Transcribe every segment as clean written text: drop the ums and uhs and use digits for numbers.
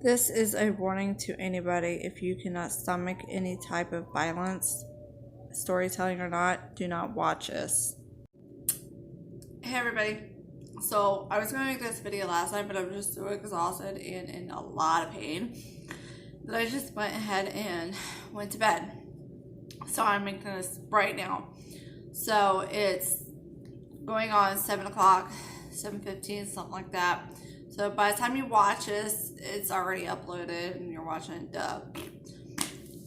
This is a warning to anybody. If you cannot stomach any type of violence, storytelling or not, do not watch this. Hey everybody. So I was going to make this video last night, but I'm just so exhausted and in a lot of pain that I just went ahead and went to bed. So I'm making this right now. So it's going on 7 o'clock, 7:15, something like that. So by the time you watch this, it's already uploaded and you're watching it dubbed.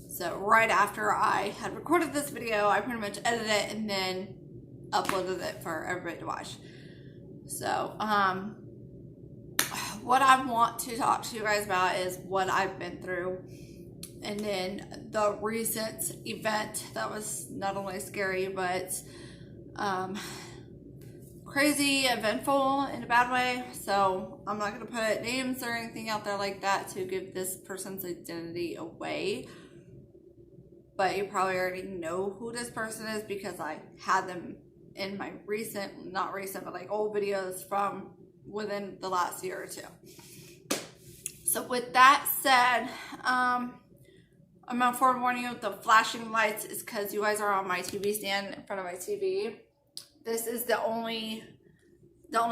So right after I had recorded this video, I pretty much edited it and then uploaded it for everybody to watch. So what I want to talk to you guys about is what I've been through, and then the recent event that was not only scary but crazy, eventful in a bad way. So I'm not going to put names or anything out there like that to give this person's identity away, but you probably already know who this person is because I had them in my not recent, but like old videos from within the last year or two. So with that said, I'm gonna forewarn you, the flashing lights is because you guys are on my TV stand in front of my TV. This is the only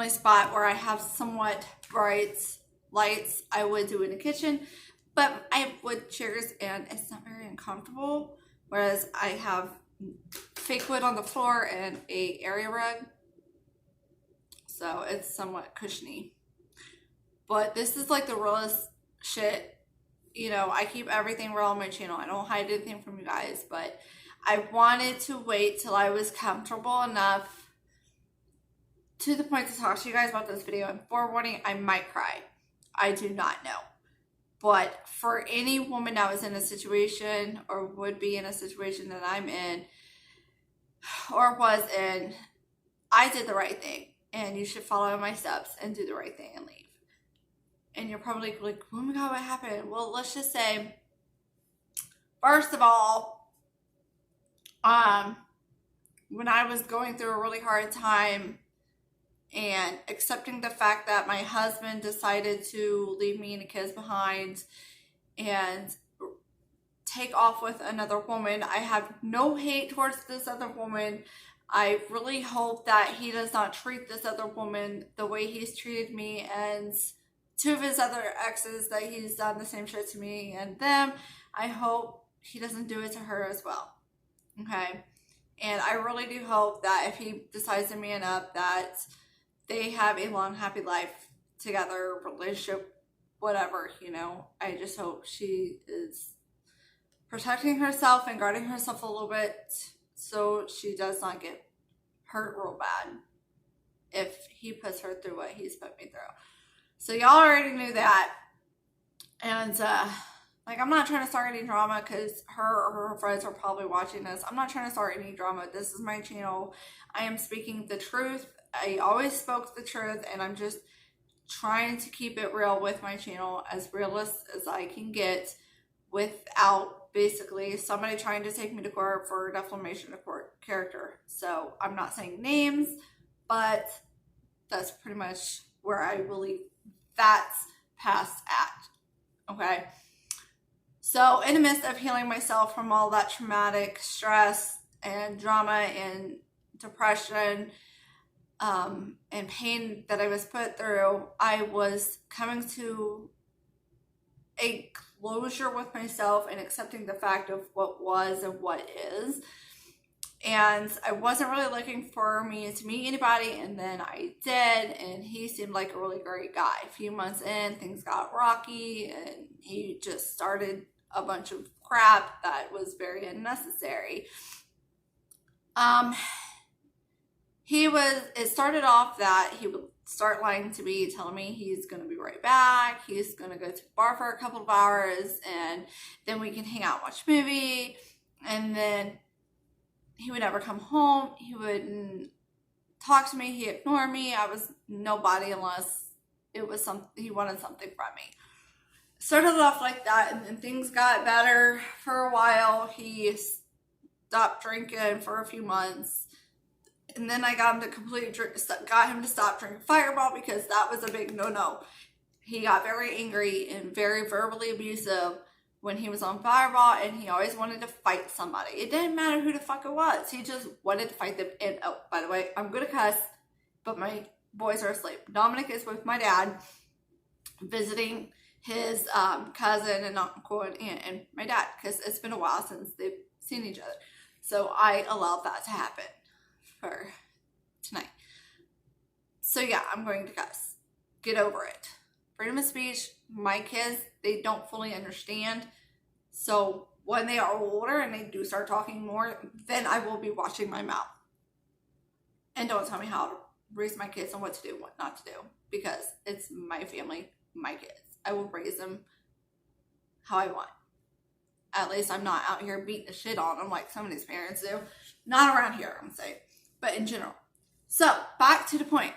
spot where I have somewhat bright lights. I would do in the kitchen, but I have wood chairs and it's not very uncomfortable. Whereas I have fake wood on the floor and a area rug, so it's somewhat cushiony. But this is like the realest shit. You know, I keep everything real on my channel. I don't hide anything from you guys, but I wanted to wait till I was comfortable enough to the point to talk to you guys about this video. And forewarning, I might cry. I do not know. But for any woman that was in a situation or would be in a situation that I'm in or was in, I did the right thing. And you should follow my steps and do the right thing and leave. And you're probably like, oh my God, what happened? Well, let's just say, first of all, when I was going through a really hard time and accepting the fact that my husband decided to leave me and the kids behind and take off with another woman, I have no hate towards this other woman. I really hope that he does not treat this other woman the way he's treated me and two of his other exes that he's done the same shit to me and them. I hope he doesn't do it to her as well. Okay? And I really do hope that if he decides to man up, that they have a long, happy life together, relationship, whatever, you know. I just hope she is protecting herself and guarding herself a little bit so she does not get hurt real bad if he puts her through what he's put me through. So y'all already knew that. And like, I'm not trying to start any drama because her or her friends are probably watching this. I'm not trying to start any drama. This is my channel. I am speaking the truth. I always spoke the truth, and I'm just trying to keep it real with my channel, as realist as I can get, without basically somebody trying to take me to court for defamation of court character. So I'm not saying names, but that's pretty much where I believe that's past at. Okay. So in the midst of healing myself from all that traumatic stress and drama and depression and pain that I was put through, I was coming to a closure with myself and accepting the fact of what was and what is. And I wasn't really looking for me to meet anybody, and then I did, and he seemed like a really great guy. A few months in, things got rocky, and he just started a bunch of crap that was very unnecessary. It started off that he would start lying to me, telling me he's going to be right back. He's going to go to the bar for a couple of hours, and then we can hang out and watch a movie. And then he would never come home. He wouldn't talk to me. He ignored me. I was nobody unless it was he wanted something from me. Started off like that, and then things got better for a while. He stopped drinking for a few months. And then I got him to stop drinking Fireball because that was a big no-no. he got very angry and very verbally abusive when he was on Fireball, and he always wanted to fight somebody. It didn't matter who the fuck it was. He just wanted to fight them. And oh, by the way, I'm gonna cuss, but my boys are asleep. Dominic is with my dad, visiting his cousin and uncle and aunt and my dad, because it's been a while since they've seen each other. So I allowed that to happen for tonight. So yeah, I'm going to cuss. Get over it. Freedom of speech, my kids, they don't fully understand. So when they are older and they do start talking more, then I will be watching my mouth. And don't tell me how to raise my kids and what to do, what not to do, because it's my family, my kids. I will raise them how I want. At least I'm not out here beating the shit on them like some of these parents do. Not around here, I'm saying, but in general. So back to the point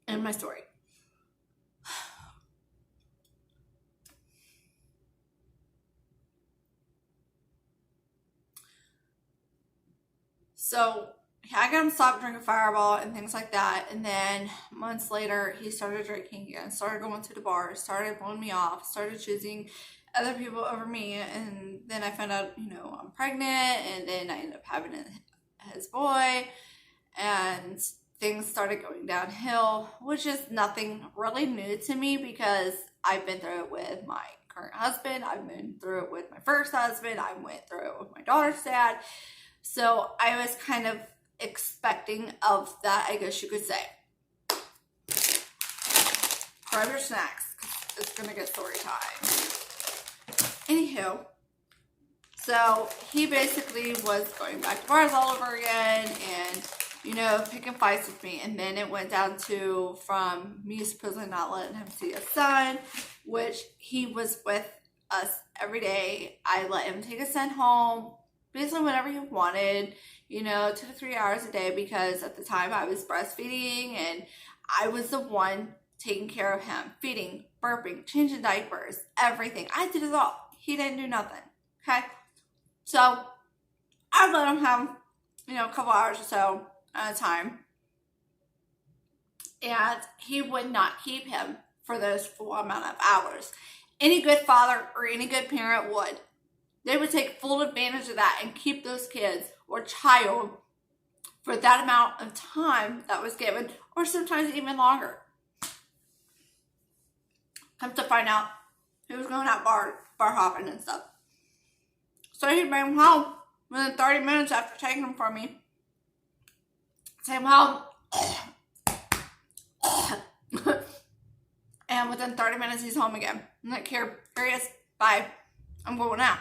in my story. So I got him stopped drinking Fireball and things like that. And then months later, he started drinking again, started going to the bar, started blowing me off, started choosing other people over me. And then I found out, I'm pregnant. And then I ended up having his boy. And things started going downhill, which is nothing really new to me because I've been through it with my current husband. I've been through it with my first husband. I went through it with my daughter's dad. So I was kind of expecting of that, I guess you could say. Grab your snacks, because it's going to get story time. Anywho, so he basically was going back to bars all over again and, picking fights with me. And then it went down to from me supposedly not letting him see his son, which he was with us every day. I let him take his son home. Basically whenever he wanted, 2 to 3 hours a day, because at the time I was breastfeeding and I was the one taking care of him, feeding, burping, changing diapers, everything. I did it all. He didn't do nothing. Okay. So I let him have, a couple hours or so at a time. And he would not keep him for those full amount of hours. Any good father or any good parent would. They would take full advantage of that and keep those kids or child for that amount of time that was given, or sometimes even longer. Come to find out, he was going out bar hopping and stuff. So he bring him home within 30 minutes after taking him from me. Take him home. And within 30 minutes, he's home again. I'm like, here he is. Bye. I'm going out.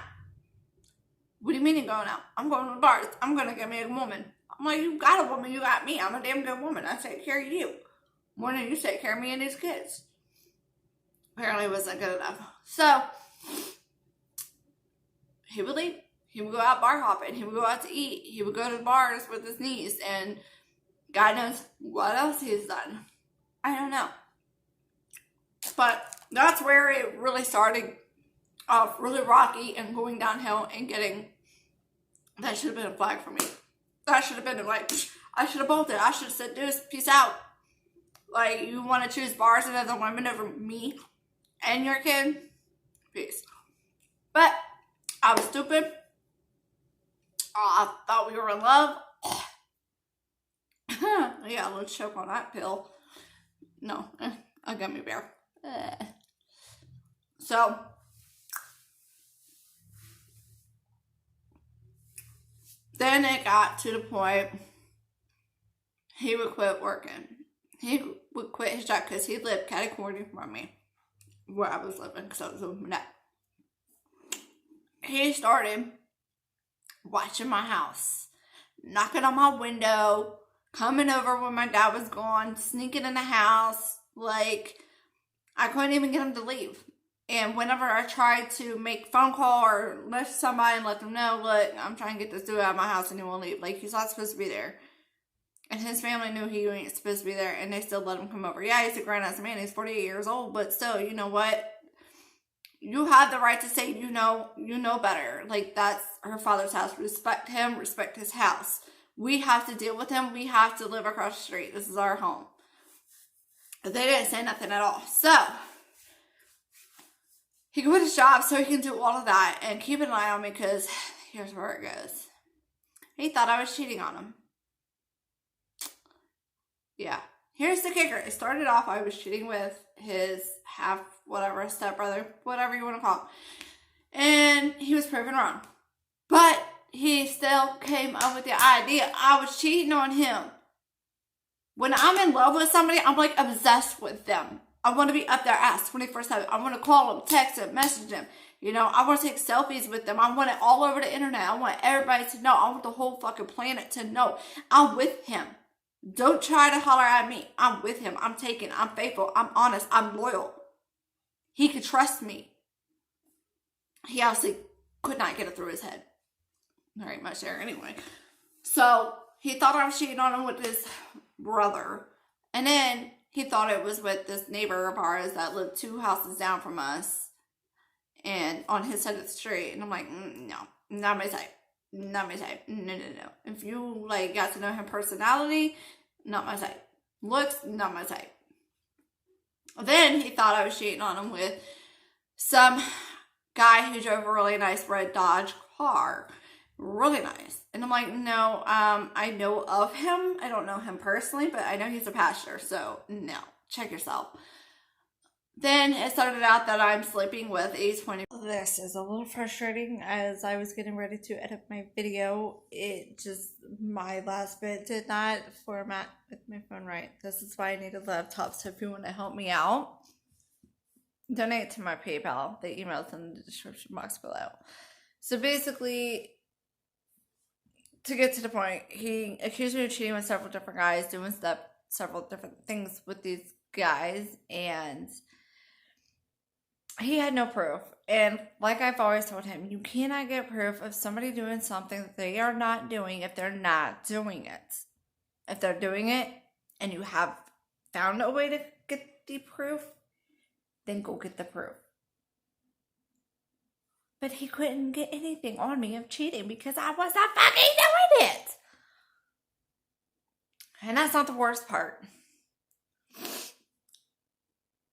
What do you mean you're going out? I'm going to the bars. I'm going to get me a woman. I'm like, you got a woman, you got me. I'm a damn good woman. I take care of you more than you take care of me and these kids. Apparently it wasn't good enough. So, he would leave. He would go out bar hopping. He would go out to eat. He would go to the bars with his niece. And God knows what else he's done. I don't know. But that's where it really started off really rocky and going downhill and getting, that should have been a flag for me. That should have been like, I should have bolted. I should have said, dude, peace out. Like, you want to choose bars and other women over me and your kid? Peace. But I was stupid. I thought we were in love. Yeah, let's choke on that pill. No, a gummy bear. So, then it got to the point he would quit working. He would quit his job because he lived catty-corner from me, where I was living, because I was living with that. He started watching my house, knocking on my window, coming over when my dad was gone, sneaking in the house. Like, I couldn't even get him to leave. And whenever I tried to make a phone call or message somebody and let them know, look, I'm trying to get this dude out of my house and he won't leave. Like, he's not supposed to be there. And his family knew he ain't supposed to be there, and they still let him come over. Yeah, he's a grown-ass man. He's 48 years old, but still, you know what? You have the right to say you know better. Like, that's her father's house. Respect him. Respect his house. We have to deal with him. We have to live across the street. This is our home. They didn't say nothing at all. So he quit his job so he can do all of that and keep an eye on me, because here's where it goes. He thought I was cheating on him. Yeah. Here's the kicker. It started off, I was cheating with his half, whatever, stepbrother, whatever you want to call him. And he was proven wrong. But he still came up with the idea I was cheating on him. When I'm in love with somebody, I'm like obsessed with them. I want to be up their ass 24/7. I want to call them, text them, message them. You know, I want to take selfies with them. I want it all over the internet. I want everybody to know. I want the whole fucking planet to know I'm with him. Don't try to holler at me. I'm with him. I'm taken. I'm faithful. I'm honest. I'm loyal. He could trust me. He obviously could not get it through his head. There ain't much there anyway. So he thought I was cheating on him with his brother. And then he thought it was with this neighbor of ours that lived 2 houses down from us and on his side of the street. And I'm like, no, not my type. Not my type. No. If you like got to know him personality, not my type. Looks, not my type. Then he thought I was cheating on him with some guy who drove a really nice red Dodge car. Really nice. And I'm like, no, I know of him. I don't know him personally, but I know he's a pastor. So no, check yourself. Then it started out that I'm sleeping with a 20. This is a little frustrating as I was getting ready to edit my video. My last bit did not format with my phone right. This is why I need a laptop. So if you want to help me out, donate to my PayPal. The email's in the description box below. So basically, to get to the point, he accused me of cheating with several different guys, doing several different things with these guys, and he had no proof. And like I've always told him, you cannot get proof of somebody doing something that they are not doing if they're not doing it. If they're doing it and you have found a way to get the proof, then go get the proof. But he couldn't get anything on me of cheating because I wasn't fucking doing it. And that's not the worst part.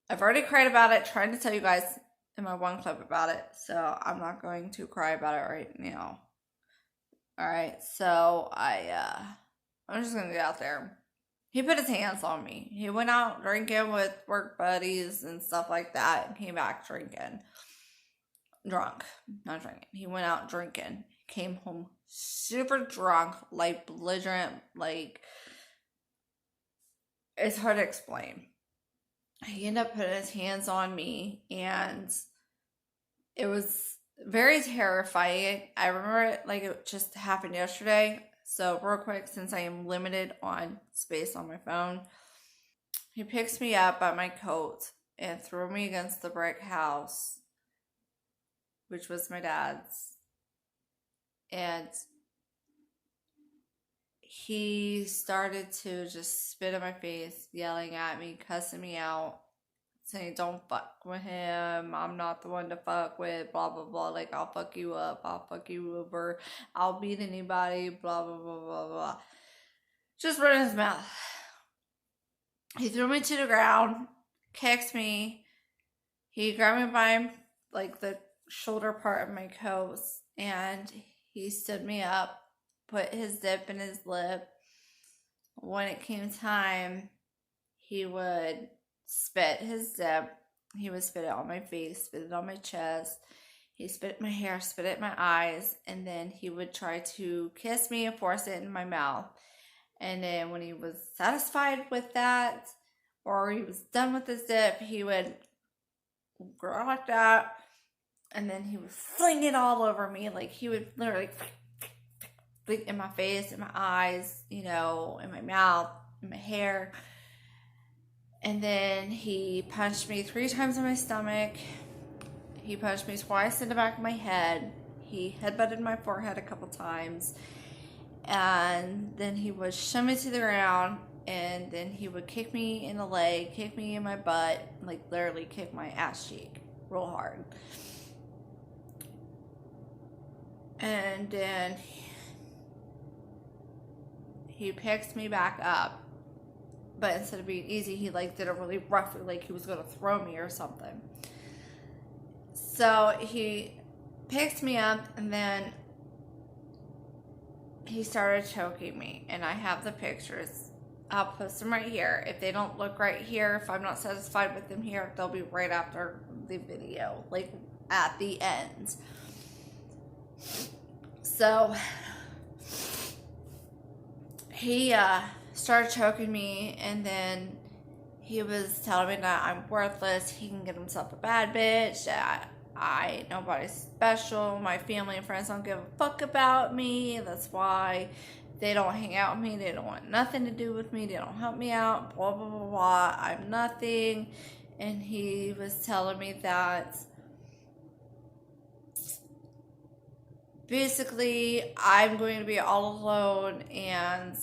I've already cried about it, trying to tell you guys in my one clip about it. So I'm not going to cry about it right now. Alright, so I'm just going to get out there. He put his hands on me. He went out drinking with work buddies and stuff like that and came back drinking. Drunk. Not drinking. He went out drinking. Came home super drunk, like belligerent, like it's hard to explain. He ended up putting his hands on me and it was very terrifying. I remember it like it just happened yesterday. So real quick, since I am limited on space on my phone, he picks me up by my coat and threw me against the brick house, which was my dad's. And he started to just spit in my face, yelling at me, cussing me out, saying, don't fuck with him. I'm not the one to fuck with, blah, blah, blah. Like, I'll fuck you up. I'll fuck you over. I'll beat anybody, blah, blah, blah, blah, blah. Just running his mouth. He threw me to the ground, kicked me. He grabbed me by, like, the shoulder part of my coat, and he stood me up, put his dip in his lip. When it came time, he would spit his dip. He would spit it on my face, spit it on my chest. He spit it in my hair, spit it in my eyes, and then he would try to kiss me and force it in my mouth. And then when he was satisfied with that, or he was done with his dip, he would go like that, and then he would fling it all over me. Like, he would literally in my face, in my eyes, you know, in my mouth, in my hair. And then he punched me 3 times in my stomach. He punched me twice in the back of my head. He headbutted my forehead a couple times. And then he would shove me to the ground. And then he would kick me in the leg, kick me in my butt, like literally kick my ass cheek real hard. And then he picks me back up but instead of being easy, he like did it really roughly, like he was gonna throw me or something. So he picked me up, and then he started choking me, and I have the pictures. I'll post them right here. If they don't look right here, if I'm not satisfied with them here, they'll be right after the video, like at the end. So he started choking me, and then he was telling me that I'm worthless. He can get himself a bad bitch. That I ain't nobody special. My family and friends don't give a fuck about me. That's why they don't hang out with me. They don't want nothing to do with me. They don't help me out. Blah, blah, blah, blah. I'm nothing. And he was telling me that basically I'm going to be all alone, and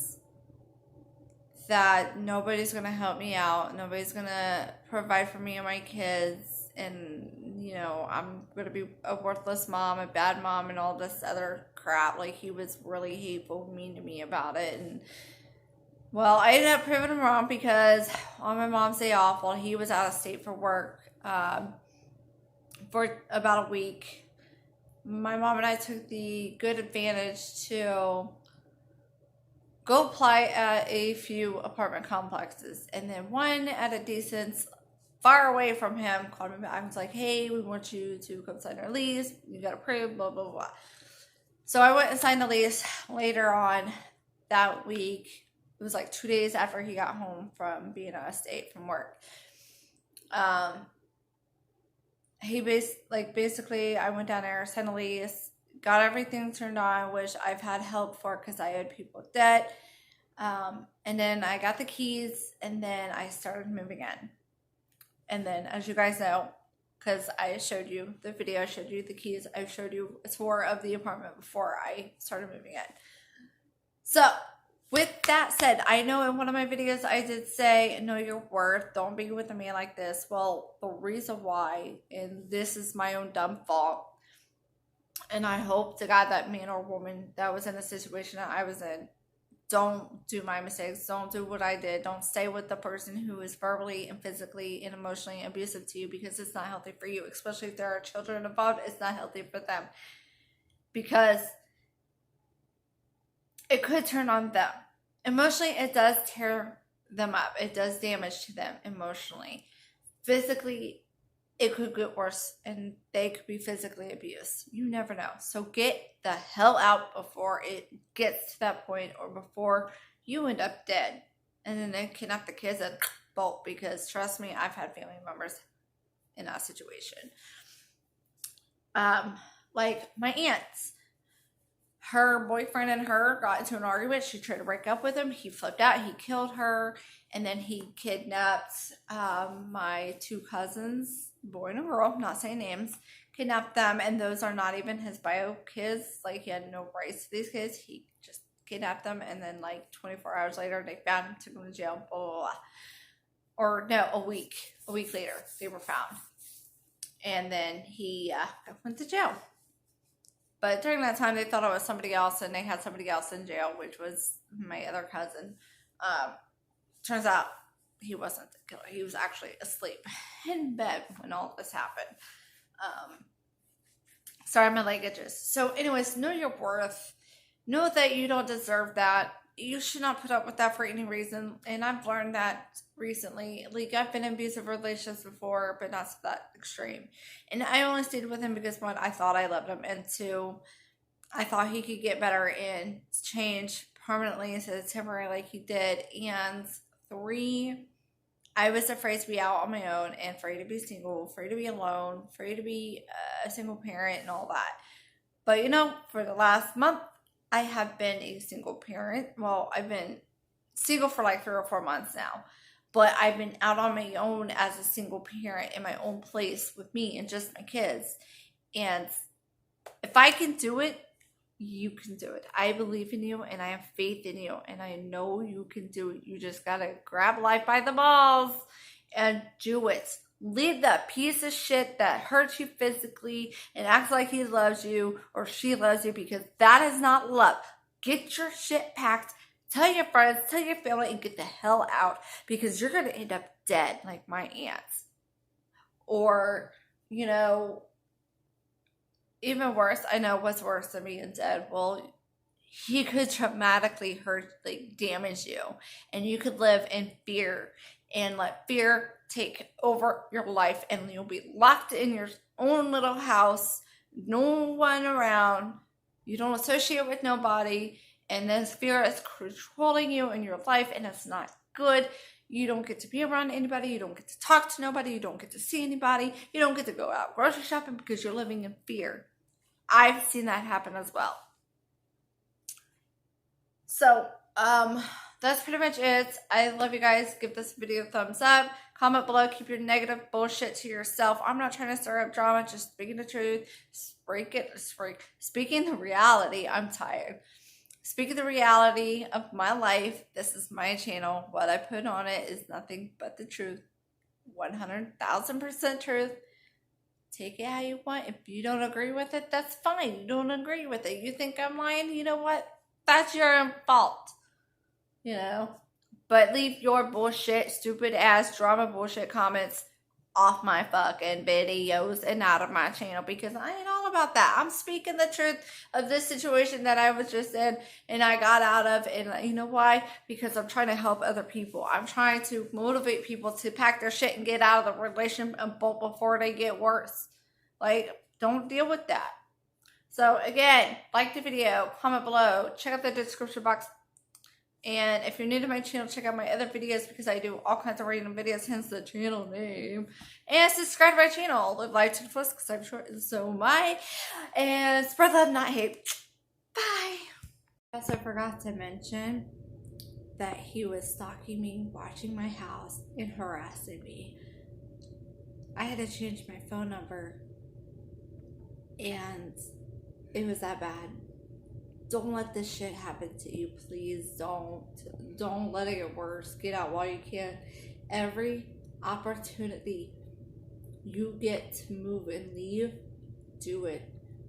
that nobody's going to help me out. Nobody's going to provide for me and my kids. And, you know, I'm going to be a worthless mom, a bad mom, and all this other crap. Like, he was really hateful, mean to me about it. And, well, I ended up proving him wrong, because on my mom's day off, while he was out of state for work, for about a week, my mom and I took the good advantage to go apply at a few apartment complexes. And then one at a decent, far away from him, called me back. I was like, hey, we want you to come sign our lease. You got approved, blah, blah, blah. So I went and signed the lease later on that week. It was like 2 days after he got home from being out of state from work. Basically, I went down there, signed a lease, got everything turned on, which I've had help for because I owed people debt. And then I got the keys, and then I started moving in. And then, as you guys know, because I showed you the video, I showed you the keys, I showed you a tour of the apartment before I started moving in. So, with that said, I know in one of my videos I did say, know your worth, don't be with a man like this. Well, the reason why, and this is my own dumb fault, and I hope to God that man or woman that was in the situation that I was in, don't do my mistakes. Don't do what I did. Don't stay with the person who is verbally and physically and emotionally abusive to you, because it's not healthy for you. Especially if there are children involved, it's not healthy for them, because it could turn on them. Emotionally, it does tear them up. It does damage to them emotionally. Physically, it could get worse, and they could be physically abused. You never know. So get the hell out before it gets to that point, or before you end up dead. And then they kidnap the kids and bolt, because trust me, I've had family members in that situation. Like my aunt's. Her boyfriend and her got into an argument. She tried to break up with him. He flipped out. He killed her. And then he kidnapped my two cousins, boy and a girl, not saying names, kidnapped them. And those are not even his bio kids. Like, he had no rights to these kids. He just kidnapped them. And then, like, 24 hours later, they found him, took him to jail, blah, blah, blah. Or, no, a week later, they were found. And then he went to jail. But during that time, they thought it was somebody else, and they had somebody else in jail, which was my other cousin. Turns out he wasn't the killer. He was actually asleep in bed when all this happened. Sorry, my leg itches. So anyways, know your worth. Know that you don't deserve that. You should not put up with that for any reason. And I've learned that recently. Like, I've been in abusive relationships before, but not to that extreme. And I only stayed with him because, one, I thought I loved him, and two, I thought he could get better and change permanently instead of temporary like he did. And three, I was afraid to be out on my own, and afraid to be single, afraid to be alone, afraid to be a single parent and all that. But, you know, for the last month, I have been a single parent. Well, I've been single for like 3 or 4 months now. But I've been out on my own as a single parent in my own place with me and just my kids. And if I can do it, you can do it. I believe in you, and I have faith in you, and I know you can do it. You just gotta grab life by the balls and do it. Leave that piece of shit that hurts you physically and acts like he loves you or she loves you, because that is not love. Get your shit packed. Tell your friends, tell your family, and get the hell out, because you're going to end up dead like my aunts. Or, you know, even worse, I know what's worse than being dead. Well, he could traumatically hurt, like damage you, and you could live in fear and let fear take over your life, and you'll be locked in your own little house, no one around, you don't associate with nobody, and this fear is controlling you in your life, and it's not good. You don't get to be around anybody, you don't get to talk to nobody, you don't get to see anybody, you don't get to go out grocery shopping because you're living in fear. I've seen that happen as well. So, that's pretty much it. I love you guys. Give this video a thumbs up. Comment below. Keep your negative bullshit to yourself. I'm not trying to stir up drama. Just speaking the truth. Speaking the reality. I'm tired. Speaking the reality of my life. This is my channel. What I put on it is nothing but the truth. 100,000% truth. Take it how you want. If you don't agree with it, that's fine. You don't agree with it. You think I'm lying? You know what? That's your own fault. You know? But leave your bullshit, stupid ass drama bullshit comments off my fucking videos and out of my channel, because I ain't all about that. I'm speaking the truth of this situation that I was just in and I got out of. And you know why? Because I'm trying to help other people. I'm trying to motivate people to pack their shit and get out of the relationship before they get worse. Like, don't deal with that. So again, like the video, comment below, check out the description box. And if you're new to my channel, check out my other videos, because I do all kinds of random videos, hence the channel name. And subscribe to my channel. Live life to the fullest, because I'm short and so am I. And spread love, not hate. Bye. I also forgot to mention that he was stalking me, watching my house, and harassing me. I had to change my phone number, and it was that bad. Don't let this shit happen to you. Please don't. Don't let it get worse. Get out while you can. Every opportunity you get to move and leave, do it.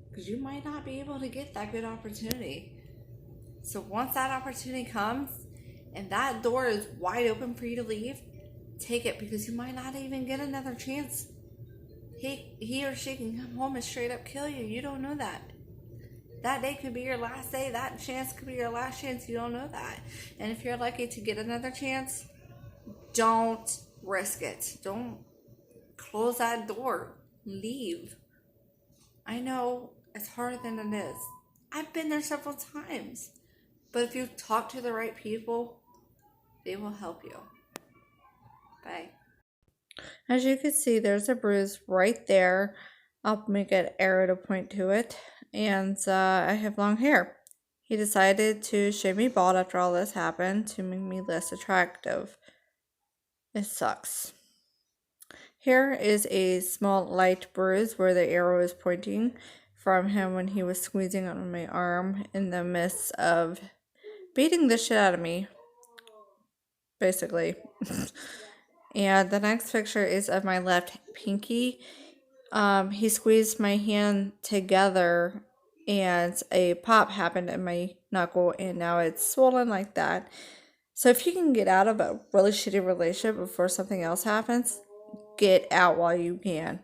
Because you might not be able to get that good opportunity. So once that opportunity comes and that door is wide open for you to leave, take it, because you might not even get another chance. He or she can come home and straight up kill you. You don't know that. That day could be your last day. That chance could be your last chance. You don't know that. And if you're lucky to get another chance, don't risk it. Don't close that door. Leave. I know it's harder than it is. I've been there several times. But if you talk to the right people, they will help you. Bye. As you can see, there's a bruise right there. I'll make an arrow to point to it. And I have long hair. He decided to shave me bald after all this happened to make me less attractive. It sucks. Here is a small light bruise where the arrow is pointing from him when he was squeezing on my arm in the midst of beating the shit out of me, basically. And the next picture is of my left pinky. He squeezed my hand together and a pop happened in my knuckle, and now it's swollen like that. So if you can get out of a really shitty relationship before something else happens, get out while you can.